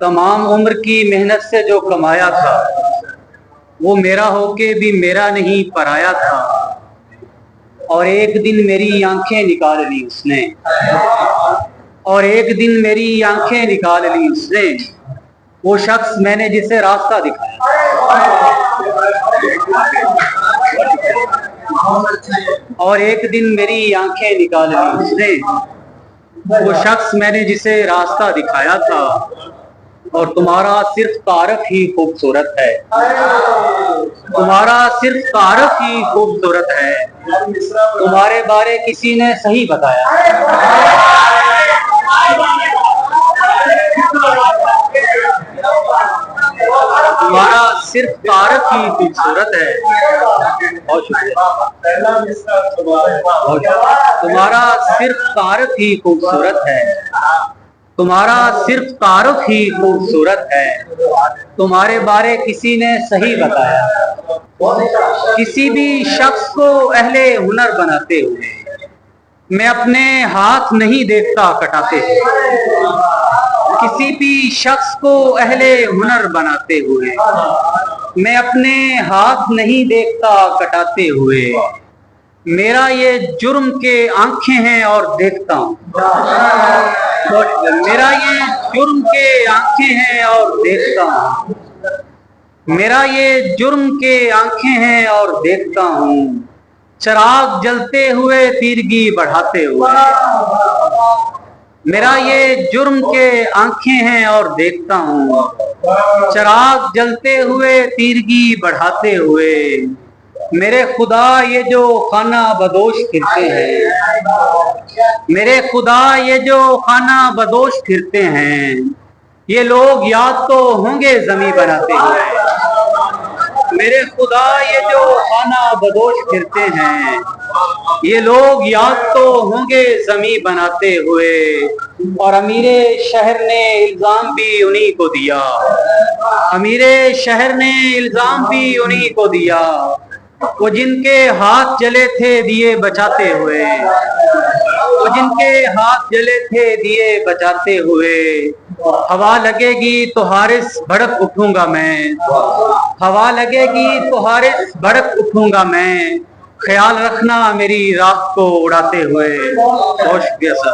तमाम उम्र की मेहनत से जो कमाया था वो मेरा होके भी मेरा नहीं पराया था। और एक दिन मेरी आंखें निकाल ली उसने, और एक दिन मेरी आंखें निकाल ली उसने, वो शख्स मैंने जिसे रास्ता दिखाया। और एक दिन मेरी आंखें निकाल ली उसने, वो शख्स मैंने जिसे रास्ता दिखाया था। और तुम्हारा सिर्फ तारफ ही खूबसूरत है, तुम्हारा सिर्फ तारफ ही खूबसूरत है, तुम्हारे बारे किसी ने सही बताया। तुम्हारा सिर्फ तारफ ही खूबसूरत है। बहुत शुक्रिया। तुम्हारा सिर्फ तारफ ही खूबसूरत है, तुम्हारा सिर्फ तारुफ ही खूबसूरत है, तुम्हारे बारे किसी ने सही बताया। किसी भी शख्स को अहले हुनर बनाते हुए मैं अपने हाथ नहीं देखता कटाते हुए। किसी भी शख्स को अहले हुनर बनाते हुए मैं अपने हाथ नहीं देखता कटाते हुए। मेरा ये जुर्म के आंखें हैं और देखता हूँ, मेरा ये जुर्म के आंखें हैं और देखता हूँ, मेरा ये जुर्म के आंखें हैं और देखता हूँ। चिराग जलते हुए तीरगी बढ़ाते हुए, मेरा ये जुर्म के आंखें हैं और देखता हूँ। चिराग जलते हुए तीरगी बढ़ाते हुए, मेरे खुदा ये जो खाना बदोश फिरते हैं, मेरे खुदा ये जो खाना बदोश फिरते हैं, ये लोग याद तो होंगे जमी बनाते हुए। मेरे खुदा ये जो खाना बदोश फिरते हैं, ये लोग याद तो होंगे जमी बनाते हुए। और अमीरे शहर ने इल्जाम भी उन्हीं को दिया, अमीरे शहर ने इल्जाम भी उन्हीं को दिया, वो जिनके हाथ जले थे दिए बचाते हुए, वो जिनके हाथ जले थे दिए बचाते हुए। हवा लगेगी तो हारिस भड़क उठूंगा मैं, हवा लगेगी तो हारिस भड़क उठूंगा मैं। ख्याल रखना मेरी राख को उड़ाते हुए। बहुत शुक्रिया सर।